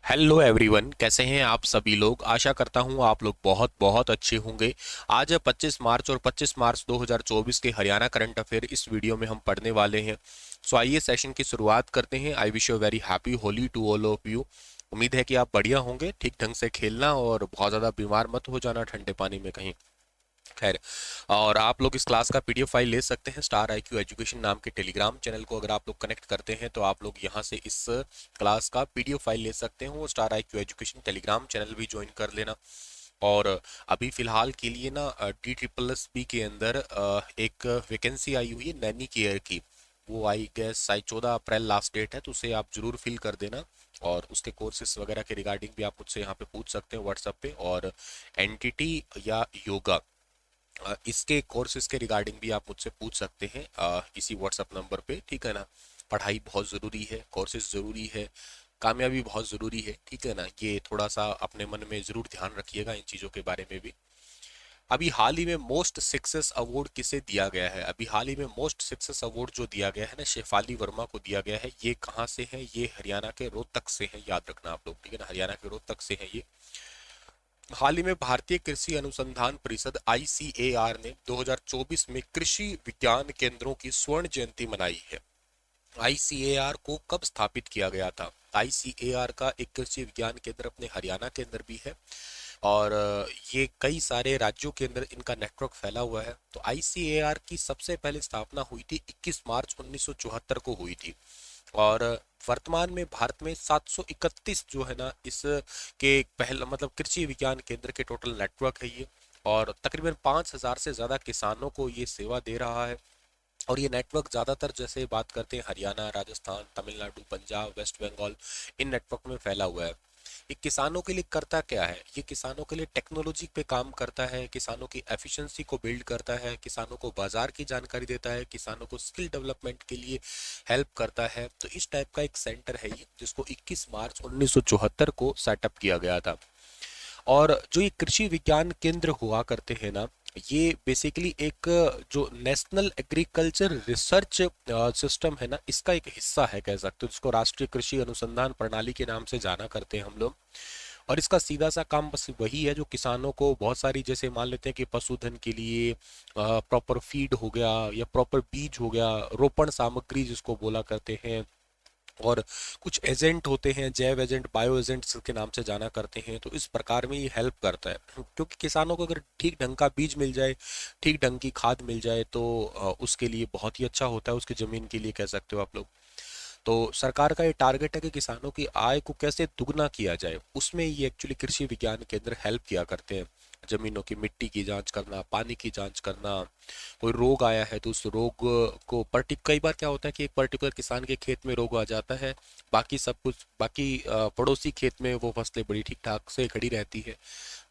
Hello everyone, कैसे हैं आप सभी लोग। आशा करता हूं आप लोग बहुत बहुत अच्छे होंगे। आज है 25 मार्च और 25 मार्च 2024 के हरियाणा करंट अफेयर इस वीडियो में हम पढ़ने वाले हैं। सो आइए सेशन की शुरुआत करते हैं। I wish you very happy Holi to all of you. उम्मीद है कि आप बढ़िया होंगे। ठीक ढंग से खेलना और बहुत ज़्यादा बीमार मत हो जाना ठंडे पानी में कहीं। खैर, और आप लोग इस क्लास का पीडीएफ फाइल ले सकते हैं स्टार आईक्यू एजुकेशन नाम के टेलीग्राम चैनल को अगर आप लोग कनेक्ट करते हैं तो आप लोग यहाँ से इस क्लास का पीडीएफ फाइल ले सकते हैं। वो star IQ education Telegram channel भी ज्वाइन कर लेना। और अभी फिलहाल के लिए ना डी ट्रिपल एस बी के अंदर एक वैकेंसी आई हुई है नैनी केयर की। वो I guess 14 April last date है, तो उसे आप जरूर फिल कर देना। और उसके कोर्सेज वगैरह के रिगार्डिंग भी आप मुझसे यहाँ पे पूछ सकते हैं व्हाट्सएप पे। और एनटीटी या योगा इसके कोर्सेज के रिगार्डिंग भी आप मुझसे पूछ सकते हैं इसी व्हाट्सएप नंबर पे, ठीक है ना। पढ़ाई बहुत ज़रूरी है, कोर्सेज ज़रूरी है, कामयाबी बहुत ज़रूरी है, ठीक है ना। ये थोड़ा सा अपने मन में ज़रूर ध्यान रखिएगा इन चीज़ों के बारे में भी। अभी हाल ही में मोस्ट सक्सेस अवार्ड किसे दिया गया है? अभी हाल ही में मोस्ट सक्सेस अवार्ड जो दिया गया है ना, शेफाली वर्मा को दिया गया है। ये कहाँ से है? ये हरियाणा के रोहतक से है, याद रखना आप लोग, ठीक है ना। हरियाणा के रोहतक से है ये। हाल ही में भारतीय कृषि अनुसंधान परिषद आईसीएआर ने 2024 में कृषि विज्ञान केंद्रों की स्वर्ण जयंती मनाई है। आईसीएआर को कब स्थापित किया गया था? आईसीएआर का एक कृषि विज्ञान केंद्र अपने हरियाणा के अंदर भी है। और ये कई सारे राज्यों के अंदर इनका नेटवर्क फैला हुआ है। तो आईसीएआर की सबसे पहले स्थापना हुई थी 21 मार्च 1974 को हुई थी। और वर्तमान में भारत में 731 जो है ना इस के पहला मतलब कृषि विज्ञान केंद्र के टोटल नेटवर्क है ये। और तकरीबन 5,000 से ज़्यादा किसानों को ये सेवा दे रहा है। और ये नेटवर्क ज़्यादातर जैसे बात करते हैं हरियाणा, राजस्थान, तमिलनाडु, पंजाब, वेस्ट बंगाल, इन नेटवर्क में फैला हुआ है। ये किसानों के लिए करता क्या है? ये किसानों के लिए टेक्नोलॉजी पे काम करता है, किसानों की एफिशिएंसी को बिल्ड करता है, किसानों को बाजार की जानकारी देता है, किसानों को स्किल डेवलपमेंट के लिए हेल्प करता है। तो इस टाइप का एक सेंटर है ये, जिसको 21 मार्च 1974 को सेटअप किया गया था। और जो ये कृषि विज्ञान केंद्र हुआ करते हैं ना, ये बेसिकली एक जो नेशनल एग्रीकल्चर रिसर्च सिस्टम है ना, इसका एक हिस्सा है कह सकते हो, जिसको राष्ट्रीय कृषि अनुसंधान प्रणाली के नाम से जाना करते हैं हम लोग। और इसका सीधा सा काम बस वही है, जो किसानों को बहुत सारी, जैसे मान लेते हैं कि पशुधन के लिए प्रॉपर फीड हो गया या प्रॉपर बीज हो गया, रोपण सामग्री जिसको बोला करते हैं। और कुछ एजेंट होते हैं, जैव एजेंट, बायो एजेंट्स के नाम से जाना करते हैं। तो इस प्रकार में ये हेल्प करता है, क्योंकि किसानों को अगर ठीक ढंग का बीज मिल जाए, ठीक ढंग की खाद मिल जाए, तो उसके लिए बहुत ही अच्छा होता है, उसकी ज़मीन के लिए कह सकते हो आप लोग। तो सरकार का ये टारगेट है कि किसानों की आय को कैसे दुगना किया जाए, उसमें ये एक्चुअली कृषि विज्ञान केंद्र हेल्प किया करते हैं। जमीनों की मिट्टी की जांच करना, पानी की जांच करना, कोई रोग आया है तो उस रोग को कई बार क्या होता है कि एक पर्टिकुलर किसान के खेत में रोग आ जाता है, बाकी सब कुछ, बाकी पड़ोसी खेत में वो फसलें बड़ी ठीक ठाक से खड़ी रहती है।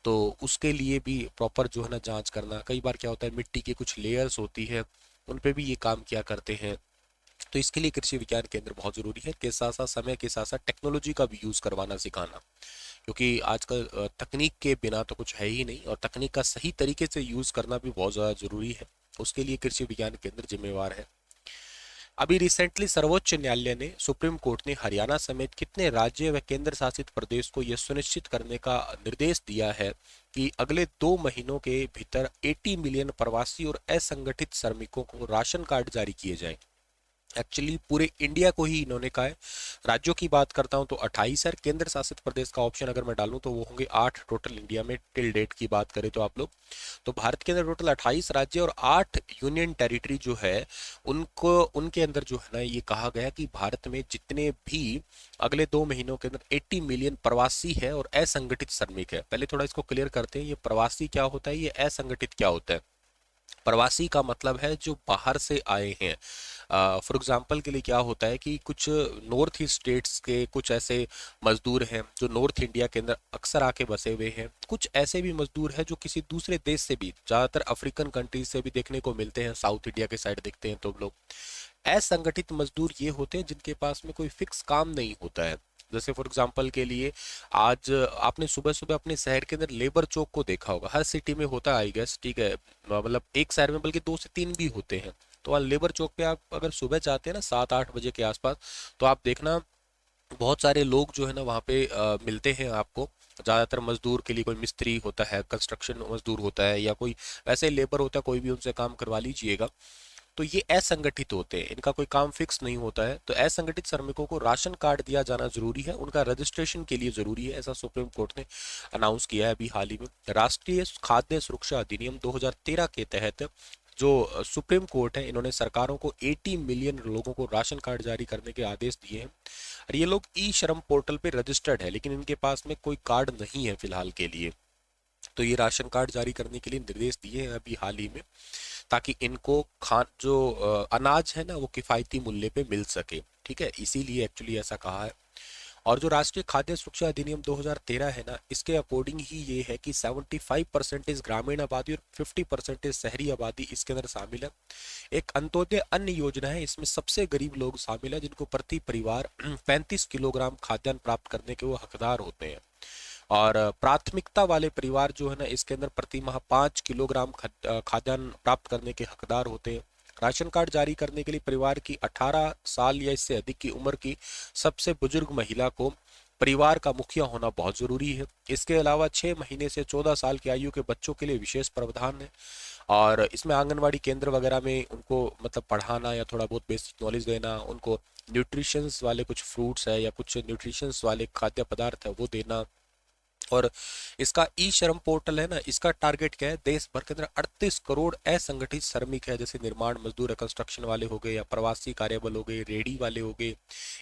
तो उसके लिए भी प्रॉपर जो है ना जांच करना। कई बार क्या होता है, मिट्टी की कुछ लेयर्स होती है, उन पे भी ये काम किया करते हैं। तो इसके लिए कृषि विज्ञान केंद्र बहुत जरूरी है। के साथ साथ समय के साथ साथ टेक्नोलॉजी का भी यूज करवाना सिखाना, क्योंकि आजकल तकनीक के बिना तो कुछ है ही नहीं, और तकनीक का सही तरीके से यूज करना भी बहुत ज़्यादा जरूरी है। उसके लिए कृषि विज्ञान केंद्र जिम्मेवार है। अभी रिसेंटली सर्वोच्च न्यायालय ने, सुप्रीम कोर्ट ने हरियाणा समेत कितने राज्य व केंद्र शासित प्रदेश को यह सुनिश्चित करने का निर्देश दिया है कि अगले 2 महीनों के भीतर 80 मिलियन प्रवासी और असंगठित श्रमिकों को राशन कार्ड जारी किए जाएं। एक्चुअली पूरे इंडिया को ही इन्होंने कहा है। राज्यों की बात करता हूं तो 28 है, केंद्र शासित प्रदेश का ऑप्शन अगर मैं डालूं तो वो होंगे 8 टोटल इंडिया में, टिल डेट की बात करें तो आप लोग। तो भारत के अंदर टोटल 28 राज्य और 8 यूनियन टेरिटरी जो है, उनको उनके अंदर जो है ना ये कहा गया कि भारत में जितने भी अगले 2 महीनों के अंदर 80 मिलियन प्रवासी है और असंगठित श्रमिक है। पहले थोड़ा इसको क्लियर करते हैं, ये प्रवासी क्या होता है, ये असंगठित क्या होता है। प्रवासी का मतलब है जो बाहर से आए हैं। फॉर एग्जांपल के लिए क्या होता है कि कुछ नॉर्थ ईस्ट स्टेट्स के कुछ ऐसे मजदूर हैं जो नॉर्थ इंडिया के अंदर अक्सर आके बसे हुए हैं। कुछ ऐसे भी मजदूर हैं जो किसी दूसरे देश से भी, ज़्यादातर अफ्रीकन कंट्रीज से भी देखने को मिलते हैं, साउथ इंडिया के साइड देखते हैं तो लोग। असंगठित मजदूर ये होते हैं जिनके पास में कोई फिक्स काम नहीं होता है। जैसे फॉर एग्जांपल के लिए, आज आपने सुबह सुबह अपने शहर के अंदर लेबर चौक को देखा होगा, हर सिटी में होता है आई गेस, ठीक है। मतलब एक शहर में बल्कि 2 से 3 भी होते हैं। तो वहाँ लेबर चौक पे आप अगर सुबह जाते हैं ना 7-8 बजे के आसपास, तो आप देखना बहुत सारे लोग जो है ना वहाँ पे मिलते हैं आपको। ज़्यादातर मजदूर के लिए कोई मिस्त्री होता है, कंस्ट्रक्शन मजदूर होता है, या कोई वैसे लेबर होता है, कोई भी उनसे काम करवा लीजिएगा। तो ये असंगठित होते हैं, इनका कोई काम फिक्स नहीं होता है। तो असंगठित श्रमिकों को राशन कार्ड दिया जाना जरूरी है, उनका रजिस्ट्रेशन के लिए जरूरी है, ऐसा सुप्रीम कोर्ट ने अनाउंस किया है अभी हाल ही में। राष्ट्रीय खाद्य सुरक्षा अधिनियम 2013 के तहत जो सुप्रीम कोर्ट है, इन्होंने सरकारों को 80 मिलियन लोगों को राशन कार्ड जारी करने के आदेश दिए हैं। और ये लोग ई श्रम पोर्टल पे रजिस्टर्ड है, लेकिन इनके पास में कोई कार्ड नहीं है फिलहाल के लिए। तो ये राशन कार्ड जारी करने के लिए निर्देश दिए हैं अभी हाल ही में, ताकि इनको खान जो अनाज है ना वो किफ़ायती मूल्य पे मिल सके। ठीक है, इसीलिए एक्चुअली ऐसा कहा है। और जो राष्ट्रीय खाद्य सुरक्षा अधिनियम 2013 है ना, इसके अकॉर्डिंग ही ये है कि 75% ग्रामीण आबादी और 50% शहरी आबादी इसके अंदर शामिल है। एक अंत्योदय अन्न योजना है, इसमें सबसे गरीब लोग शामिल है, जिनको प्रति परिवार 35 किलोग्राम खाद्यान्न प्राप्त करने के वो हकदार होते हैं। और प्राथमिकता वाले परिवार जो है ना, इसके अंदर प्रति माह 5 किलोग्राम खाद्यान्न प्राप्त करने के हकदार होते हैं। राशन कार्ड जारी करने के लिए परिवार की 18 साल या इससे अधिक की उम्र की सबसे बुजुर्ग महिला को परिवार का मुखिया होना बहुत जरूरी है। इसके अलावा 6 महीने से 14 साल की आयु के बच्चों के लिए विशेष प्रावधान है। और इसमें आंगनवाड़ी केंद्र वगैरह में उनको मतलब पढ़ाना या थोड़ा बहुत बेसिक नॉलेज देना, उनको न्यूट्रिशंस वाले कुछ फ्रूट्स है या कुछ न्यूट्रिशंस वाले खाद्य पदार्थ है वो देना। और इसका ई श्रम पोर्टल है ना, इसका टारगेट क्या है, देश भर के अंदर 38 करोड़ असंगठित श्रमिक है, जैसे निर्माण मजदूर, कंस्ट्रक्शन वाले हो गए, या प्रवासी कार्यबल हो गए, रेडी वाले हो गए,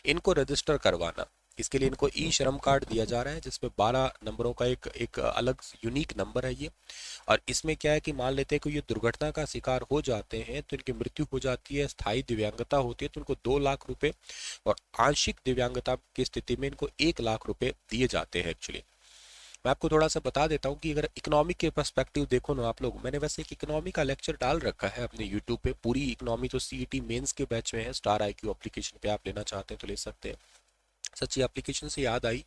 इनको रजिस्टर करवाना। इसके लिए इनको ई श्रम कार्ड दिया जा रहा है, जिसमें 12 नंबरों का एक एक अलग यूनिक नंबर है ये। और इसमें क्या है कि मान लेते हैं कि ये दुर्घटना का शिकार हो जाते हैं तो इनकी मृत्यु हो जाती है, स्थायी दिव्यांगता होती है तो इनको 2 लाख रुपए, और आंशिक दिव्यांगता की स्थिति में इनको 1 लाख रुपए दिए जाते हैं एक्चुअली। मैं आपको थोड़ा सा बता देता हूँ कि अगर इकोनॉमिक के पर्सपेक्टिव देखो ना आप लोग, मैंने वैसे एक इकोनॉमी का लेक्चर डाल रखा है अपने यूट्यूब पे, पूरी इकोनॉमी तो सीईटी मेंस के बैच में है, स्टार आईक्यू एप्लीकेशन पे आप लेना चाहते हैं तो ले सकते हैं। सच्ची एप्लीकेशन से याद आई,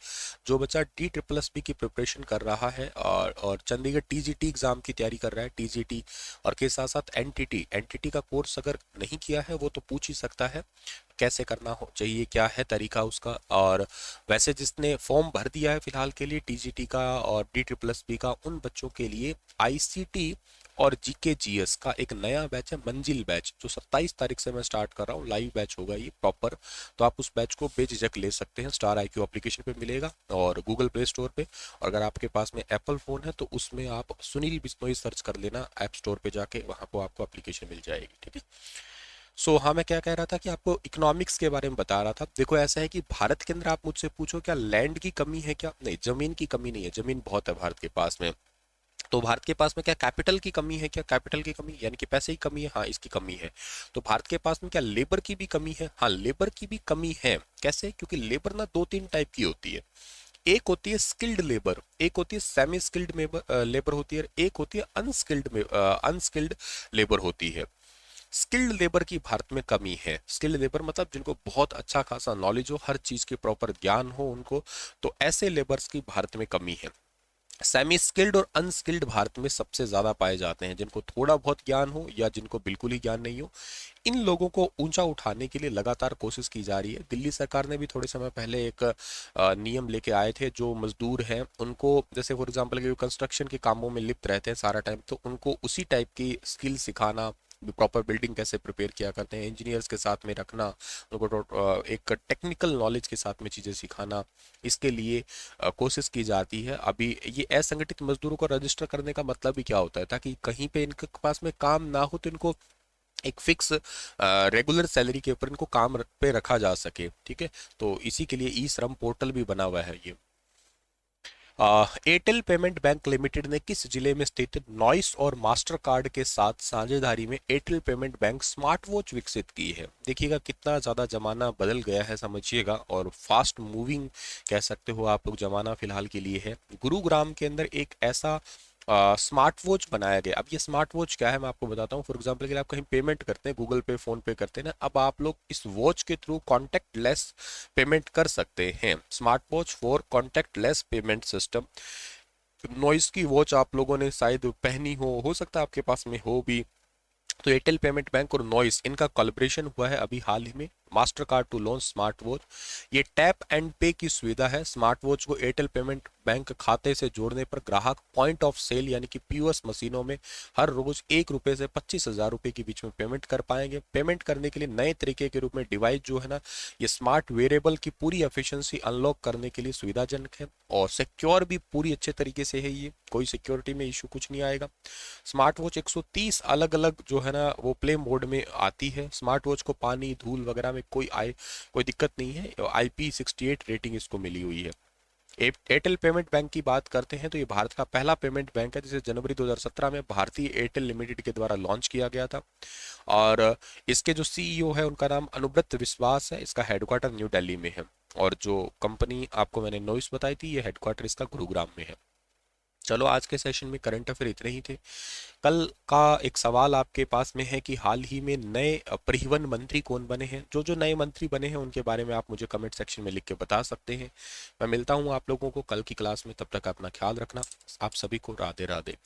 जो बच्चा DSSB की प्रिपरेशन कर रहा है और चंडीगढ़ TGT एग्जाम की तैयारी कर रहा है, TGT और के साथ साथ एनटीटी का कोर्स अगर नहीं किया है वो तो पूछ ही सकता है कैसे करना हो चाहिए, क्या है तरीका उसका। और वैसे जिसने फॉर्म भर दिया है फिलहाल के लिए TGT का और DSSB का, उन बच्चों के लिए ICT और GK GS का एक नया बैच है, मंजिल बैच, जो 27 तारीख से मैं स्टार्ट कर रहा हूँ, लाइव बैच होगा ये प्रॉपर। तो आप उस बैच को बेझिझक ले सकते हैं, स्टार आईक्यू एप्लीकेशन पे मिलेगा और गूगल प्ले स्टोर पे। और अगर आपके पास में एप्पल फोन है तो उसमें आप सुनील बिश्नोई सर्च कर लेना ऐप स्टोर पे जाके, वहां को आपको एप्लीकेशन मिल जाएगी। ठीक है। हाँ, मैं क्या कह रहा था कि आपको इकोनॉमिक्स के बारे में बता रहा था। देखो ऐसा है कि भारत के अंदर आप मुझसे पूछो क्या लैंड की कमी है, क्या नहीं, जमीन की कमी नहीं है, जमीन बहुत है भारत के पास में। तो भारत के पास में क्या कैपिटल की कमी है, क्या कैपिटल की कमी यानी कि पैसे की कमी है, हाँ इसकी कमी है। तो भारत के पास में क्या लेबर की भी कमी है, हाँ लेबर की भी कमी है। कैसे, क्योंकि लेबर ना 2-3 टाइप की होती है। एक होती है स्किल्ड लेबर, एक होती है सेमी स्किल्ड लेबर होती है, एक होती है अनस्किल्ड लेबर होती है। स्किल्ड लेबर की भारत में कमी है। स्किल्ड लेबर मतलब जिनको बहुत अच्छा खासा नॉलेज हो, हर चीज के प्रॉपर ज्ञान हो उनको, तो ऐसे लेबर्स की भारत में कमी है। सेमी स्किल्ड और अनस्किल्ड भारत में सबसे ज्यादा पाए जाते हैं, जिनको थोड़ा बहुत ज्ञान हो या जिनको बिल्कुल ही ज्ञान नहीं हो। इन लोगों को ऊंचा उठाने के लिए लगातार कोशिश की जा रही है। दिल्ली सरकार ने भी थोड़े समय पहले एक नियम लेके आए थे, जो मजदूर हैं उनको, जैसे फॉर एग्जांपल कि कंस्ट्रक्शन के कामों में लिप्त रहते हैं सारा टाइम, तो उनको उसी टाइप की स्किल सिखाना, प्रॉपर बिल्डिंग कैसे प्रिपेयर किया करते हैं, इंजीनियर्स के साथ में रखना उनको, एक टेक्निकल नॉलेज के साथ में चीज़ें सिखाना, इसके लिए कोशिश की जाती है। अभी ये असंगठित मजदूरों को रजिस्टर करने का मतलब भी क्या होता है, ताकि कहीं पे इनके पास में काम ना हो तो इनको एक फिक्स रेगुलर सैलरी के ऊपर इनको काम पे रखा जा सके। ठीक है, तो इसी के लिए ई श्रम पोर्टल भी बना हुआ है ये। एयरटेल पेमेंट बैंक लिमिटेड ने किस जिले में स्थित नॉइस और मास्टर कार्ड के साथ साझेदारी में Airtel payment bank smart watch विकसित की है। देखिएगा कितना ज़्यादा ज़माना बदल गया है, समझिएगा, और फास्ट मूविंग कह सकते हो आप लोग ज़माना फिलहाल के लिए है। गुरुग्राम के अंदर एक ऐसा स्मार्ट वॉच बनाया गया। अब ये स्मार्ट वॉच क्या है मैं आपको बताता हूँ। फॉर एग्जांपल के लिए आप कहीं पेमेंट करते हैं, गूगल पे, फोन पे करते हैं ना, अब आप लोग इस वॉच के थ्रू कॉन्टेक्टलेस पेमेंट कर सकते हैं। Smart watch for contact lens payment system. Noise की वॉच आप लोगों ने शायद पहनी हो सकता है आपके पास में हो भी। तो एयरटेल पेमेंट बैंक और नॉइस, इनका कोलैबोरेशन हुआ है अभी हाल ही में, Mastercard to launch smart watch. ये टैप एंड पे की सुविधा है। स्मार्ट वॉच को एयरटेल पेमेंट बैंक खाते से जोड़ने पर ग्राहक पॉइंट ऑफ सेल यानी कि पीओएस मशीनों में हर रोज 1 रुपए से 25,000 रुपए के बीच में पेमेंट कर पाएंगे। पेमेंट करने के लिए नए तरीके के रूप में डिवाइस जो है ना, ये स्मार्ट वेरेबल की पूरी एफिशिएंसी अनलॉक करने के लिए सुविधाजनक है और सिक्योर भी पूरी अच्छे तरीके से है। ये कोई सिक्योरिटी में इशू कुछ नहीं आएगा। स्मार्ट वॉच 130 अलग अलग जो है ना वो प्ले मोड में आती है। स्मार्ट वॉच को पानी धूल वगैरह में कोई दिक्कत नहीं है। IP68 रेटिंग इसको मिली हुई है। एयरटेल पेमेंट बैंक की बात करते हैं तो ये भारत का पहला पेमेंट बैंक है जिसे जनवरी 2017 में भारतीय एयरटेल लिमिटेड के द्वारा लॉन्च किया गया था। और इसके जो सीईओ है उनका नाम अनुब्रत विश्वास है। इसका हेडक्वार्टर न्यू दिल्ली में है और जो कंपनी आपको मैंने नॉइस बताई थी ये हेडक्वार्टर इसका गुरुग्राम में है। चलो आज के सेशन में करंट अफेयर इतने ही थे। कल का एक सवाल आपके पास में है कि हाल ही में नए परिवहन मंत्री कौन बने हैं। जो जो नए मंत्री बने हैं उनके बारे में आप मुझे कमेंट सेक्शन में लिख के बता सकते हैं। मैं मिलता हूं आप लोगों को कल की क्लास में, तब तक अपना ख्याल रखना। आप सभी को राधे राधे।